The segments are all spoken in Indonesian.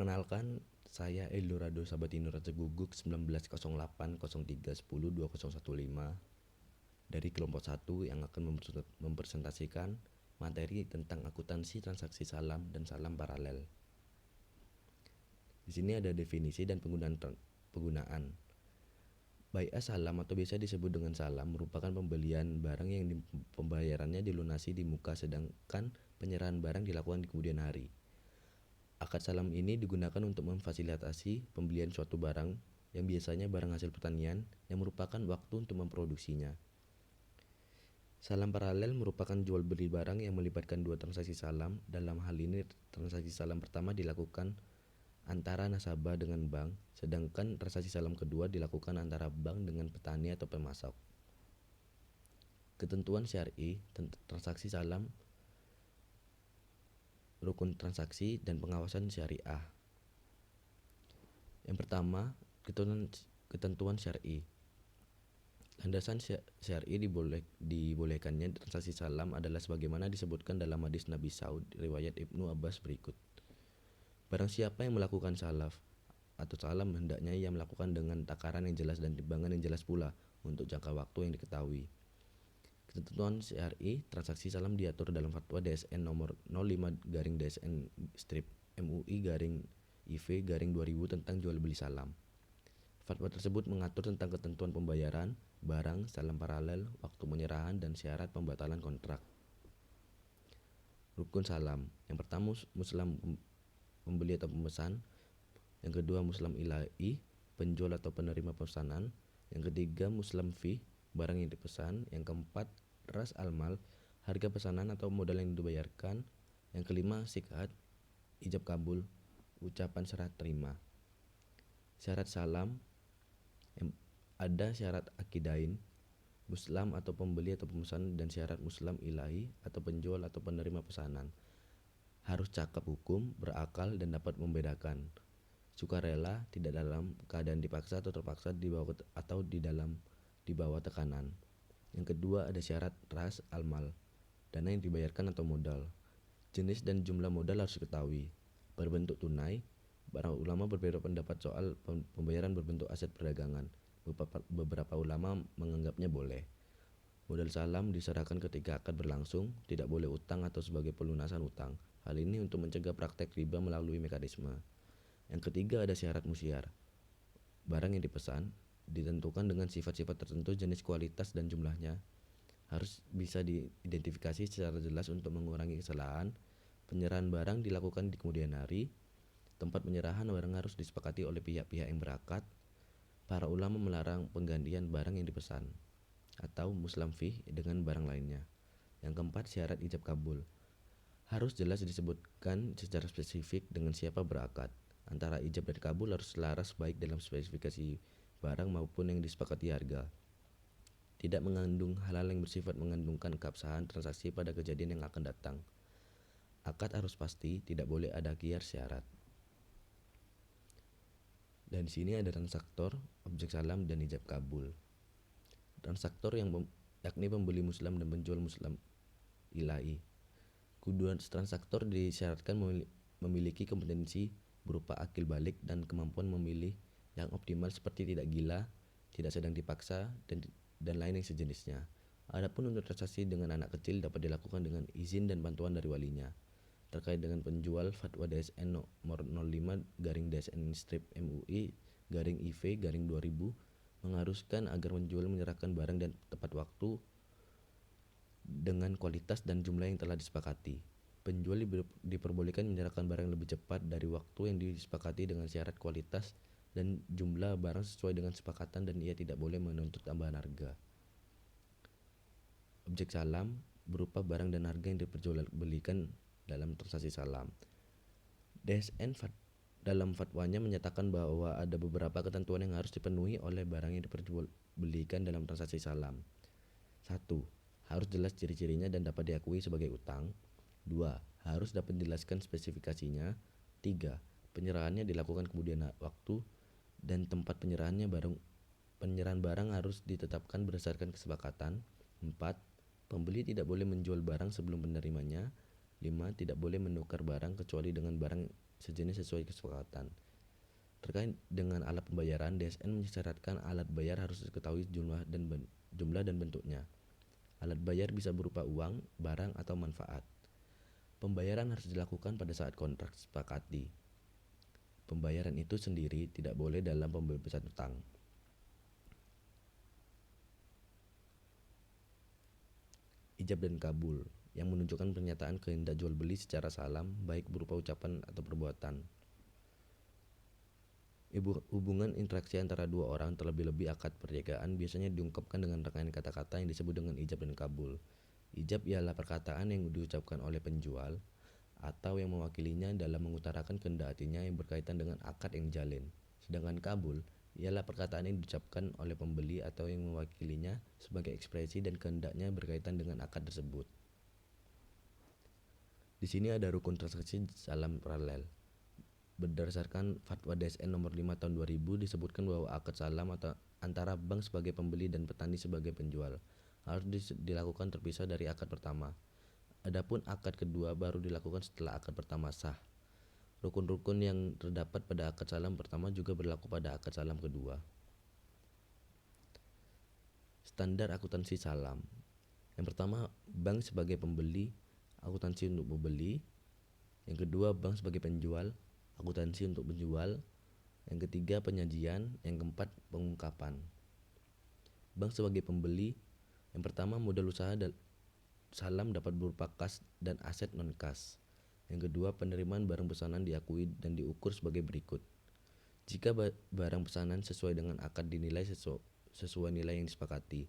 Perkenalkan, saya Eldorado Sabatino Raja Guguk 1908 03 10 2015 dari kelompok 1 yang akan mempresentasikan materi tentang akuntansi transaksi salam dan salam paralel. Di sini ada definisi dan penggunaan. Bai'ah salam atau biasa disebut dengan salam merupakan pembelian barang yang pembayarannya dilunasi di muka sedangkan penyerahan barang dilakukan di kemudian hari. Akad salam ini digunakan untuk memfasilitasi pembelian suatu barang yang biasanya barang hasil pertanian yang merupakan waktu untuk memproduksinya. Salam paralel merupakan jual beli barang yang melibatkan dua transaksi salam. Dalam hal ini transaksi salam pertama dilakukan antara nasabah dengan bank, sedangkan transaksi salam kedua dilakukan antara bank dengan petani atau pemasok. Ketentuan syar'i transaksi salam, rukun transaksi, dan pengawasan syariah. Yang pertama, ketentuan syar'i. Landasan syar'i dibolehkannya transaksi salam adalah sebagaimana disebutkan dalam hadis Nabi Saud riwayat Ibnu Abbas berikut. Barang siapa yang melakukan salaf atau salam hendaknya ia melakukan dengan takaran yang jelas dan timbangan yang jelas pula untuk jangka waktu yang diketahui. Ketentuan syar'i transaksi salam diatur dalam fatwa DSN nomor 05-DSN-MUI-IV-2000 tentang jual beli salam. Fatwa tersebut mengatur tentang ketentuan pembayaran barang, salam paralel, waktu penyerahan, dan syarat pembatalan kontrak. Rukun salam. Yang pertama muslim pembeli atau pemesan, yang kedua muslim ilahi, penjual atau penerima pesanan, yang ketiga muslim fi, barang yang dipesan, yang keempat ras al-mal, harga pesanan atau modal yang dibayarkan, yang kelima sikhat, ijab kabul, ucapan serah terima. Syarat salam, ada syarat akidain, muslim atau pembeli atau pemesan, dan syarat muslim ilahi atau penjual atau penerima pesanan. Harus cakap hukum, berakal, dan dapat membedakan. Sukarela, tidak dalam keadaan dipaksa atau terpaksa, di bawah tekanan. Yang kedua ada syarat ras al-mal, dana yang dibayarkan atau modal. Jenis dan jumlah modal harus diketahui. Berbentuk tunai. Para ulama berbeda pendapat soal pembayaran berbentuk aset perdagangan. Beberapa ulama menganggapnya boleh. Modal salam diserahkan ketika akad berlangsung, tidak boleh utang atau sebagai pelunasan utang. Hal ini untuk mencegah praktek riba melalui mekanisme. Yang ketiga ada syarat musyar. Barang yang dipesan ditentukan dengan sifat-sifat tertentu, jenis, kualitas, dan jumlahnya. Harus bisa diidentifikasi secara jelas untuk mengurangi kesalahan. Penyerahan barang dilakukan di kemudian hari. Tempat penyerahan barang harus disepakati oleh pihak-pihak yang berakad. Para ulama melarang penggantian barang yang dipesan atau muslim fih dengan barang lainnya. Yang keempat syarat ijab kabul. Harus jelas disebutkan secara spesifik dengan siapa berakad. Antara ijab dan kabul harus selaras baik dalam spesifikasi barang maupun yang disepakati harga. Tidak mengandung hal-hal yang bersifat mengandungkan keabsahan transaksi pada kejadian yang akan datang. Akad harus pasti, tidak boleh ada khiyar syarat. Dan di sini ada transaktor, objek salam, dan ijab kabul. Transaktor yakni pembeli muslim dan penjual muslim ilahi. Kedua transaktor disyaratkan memiliki kompetensi berupa akil balik dan kemampuan memilih yang optimal seperti tidak gila, tidak sedang dipaksa, dan lain yang sejenisnya. Adapun untuk transaksi dengan anak kecil dapat dilakukan dengan izin dan bantuan dari walinya. Terkait dengan penjual, fatwa DSN nomor 05-DSN-MUI-IV-2000 mengharuskan agar penjual menyerahkan barang dan tepat waktu dengan kualitas dan jumlah yang telah disepakati. Penjual diperbolehkan menyerahkan barang lebih cepat dari waktu yang disepakati dengan syarat kualitas dan jumlah barang sesuai dengan kesepakatan, dan ia tidak boleh menuntut tambahan harga. Objek salam berupa barang dan harga yang diperjualbelikan dalam transaksi salam. DSN dalam fatwanya menyatakan bahwa ada beberapa ketentuan yang harus dipenuhi oleh barang yang diperjualbelikan dalam transaksi salam. 1. Harus jelas ciri-cirinya dan dapat diakui sebagai utang. 2. Harus dapat dijelaskan spesifikasinya. 3. Penyerahannya dilakukan kemudian waktu dan tempat penyerahan barang harus ditetapkan berdasarkan kesepakatan. 4. Pembeli tidak boleh menjual barang sebelum penerimanya. 5. Tidak boleh menukar barang kecuali dengan barang sejenis sesuai kesepakatan. Terkait dengan alat pembayaran, DSN mensyaratkan alat bayar harus diketahui jumlah dan bentuknya. Alat bayar bisa berupa uang, barang, atau manfaat. Pembayaran harus dilakukan pada saat kontrak disepakati. Pembayaran itu sendiri tidak boleh dalam pembebasan utang. Ijab dan kabul, yang menunjukkan pernyataan kehendak jual beli secara salam, baik berupa ucapan atau perbuatan. Hubungan interaksi antara dua orang, terlebih-lebih akad perniagaan, biasanya diungkapkan dengan rangkaian kata-kata yang disebut dengan ijab dan kabul. Ijab ialah perkataan yang diucapkan oleh penjual atau yang mewakilinya dalam mengutarakan kehendak hatinya yang berkaitan dengan akad yang dijalin. Sedangkan kabul ialah perkataan yang diucapkan oleh pembeli atau yang mewakilinya sebagai ekspresi dan kehendaknya berkaitan dengan akad tersebut. Di sini ada rukun transaksi salam paralel. Berdasarkan Fatwa DSN nomor 5 tahun 2000 disebutkan bahwa akad salam atau antara bank sebagai pembeli dan petani sebagai penjual harus dilakukan terpisah dari akad pertama. Adapun akad kedua baru dilakukan setelah akad pertama sah. Rukun-rukun yang terdapat pada akad salam pertama juga berlaku pada akad salam kedua. Standar akuntansi salam. Yang pertama, bank sebagai pembeli, akuntansi untuk pembeli. Yang kedua, bank sebagai penjual, akuntansi untuk penjual. Yang ketiga, penyajian. Yang keempat, pengungkapan. Bank sebagai pembeli. Yang pertama, modal usaha salam dapat berupa kas dan aset non kas. Yang kedua, penerimaan barang pesanan diakui dan diukur sebagai berikut. Jika barang pesanan sesuai dengan akad dinilai sesuai nilai yang disepakati.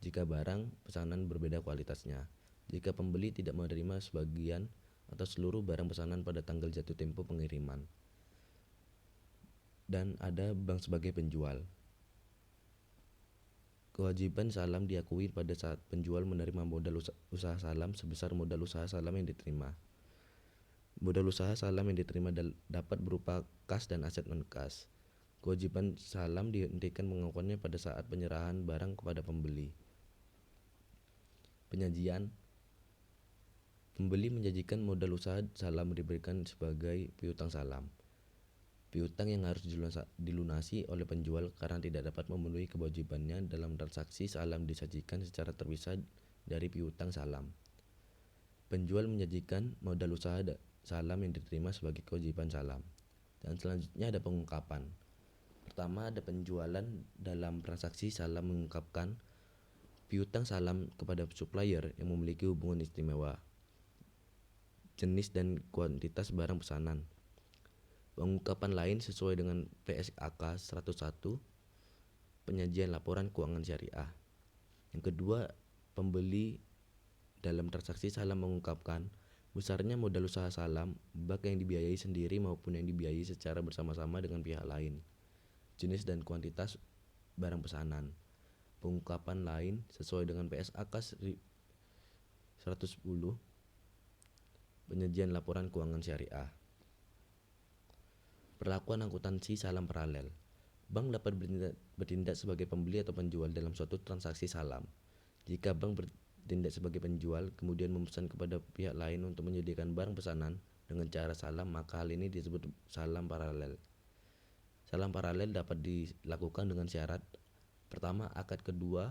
Jika barang pesanan berbeda kualitasnya. Jika pembeli tidak menerima sebagian atau seluruh barang pesanan pada tanggal jatuh tempo pengiriman. Dan ada bank sebagai penjual. Kewajiban salam diakui pada saat penjual menerima modal usaha salam sebesar modal usaha salam yang diterima. Modal usaha salam yang diterima dapat berupa kas dan aset non-kas. Kewajiban salam dihentikan pengakuannya pada saat penyerahan barang kepada pembeli. Penyajian. Pembeli menjanjikan modal usaha salam diberikan sebagai piutang salam. Piutang yang harus dilunasi oleh penjual karena tidak dapat memenuhi kewajibannya dalam transaksi salam disajikan secara terpisah dari piutang salam. Penjual menjanjikan modal usaha salam yang diterima sebagai kewajiban salam. Dan selanjutnya ada pengungkapan. Pertama, ada penjualan dalam transaksi salam mengungkapkan piutang salam kepada supplier yang memiliki hubungan istimewa, jenis dan kuantitas barang pesanan. Pengungkapan lain sesuai dengan PSAK 101, penyajian laporan keuangan syariah. Yang kedua, pembeli dalam transaksi salam mengungkapkan besarnya modal usaha salam, baik yang dibiayai sendiri maupun yang dibiayai secara bersama-sama dengan pihak lain, jenis dan kuantitas barang pesanan. Pengungkapan lain sesuai dengan PSAK 110, penyajian laporan keuangan syariah. Perlakuan akuntansi salam paralel. Bank dapat bertindak sebagai pembeli atau penjual dalam suatu transaksi salam. Jika bank bertindak sebagai penjual kemudian memesan kepada pihak lain untuk menyediakan barang pesanan dengan cara salam, maka hal ini disebut salam paralel. Salam paralel dapat dilakukan dengan syarat: pertama, akad kedua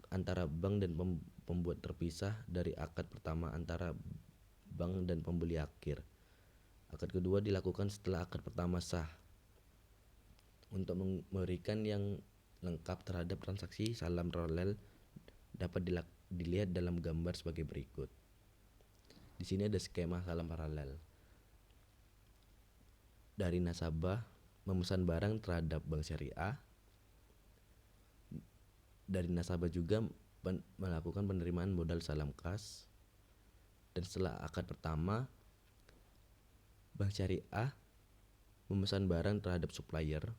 antara bank dan pembuat terpisah dari akad pertama antara bank dan pembeli akhir. Akad kedua dilakukan setelah akad pertama sah. Untuk memberikan yang lengkap terhadap transaksi salam paralel dapat dilihat dalam gambar sebagai berikut. Di sini ada skema salam paralel. Dari nasabah memesan barang terhadap bank syariah. Dari nasabah juga melakukan penerimaan modal salam kas. Dan setelah akad pertama, bank syariah memesan barang terhadap supplier.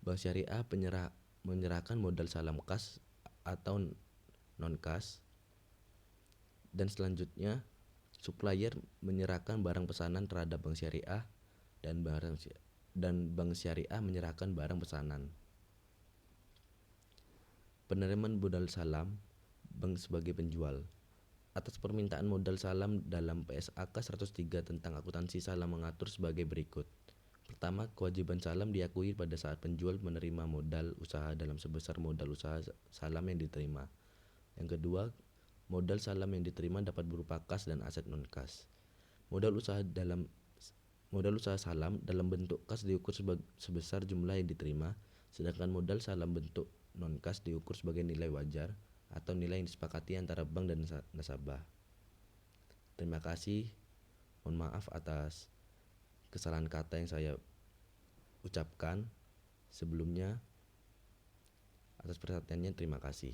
Bank syariah menyerahkan modal salam kas atau non-kas. Dan selanjutnya, supplier menyerahkan barang pesanan terhadap bank syariah dan bank syariah menyerahkan barang pesanan. Penerimaan modal salam, bank sebagai penjual. atas permintaan modal salam dalam PSAK 103 tentang akuntansi salam mengatur sebagai berikut. Pertama, kewajiban salam diakui pada saat penjual menerima modal usaha dalam sebesar modal usaha salam yang diterima. Yang kedua, modal salam yang diterima dapat berupa kas dan aset non-kas. Modal usaha salam dalam bentuk kas diukur sebesar jumlah yang diterima, sedangkan modal salam bentuk non-kas diukur sebagai nilai wajar atau nilai yang disepakati antara bank dan nasabah. Terima kasih. Mohon maaf atas kesalahan kata yang saya ucapkan sebelumnya. Atas perhatiannya terima kasih.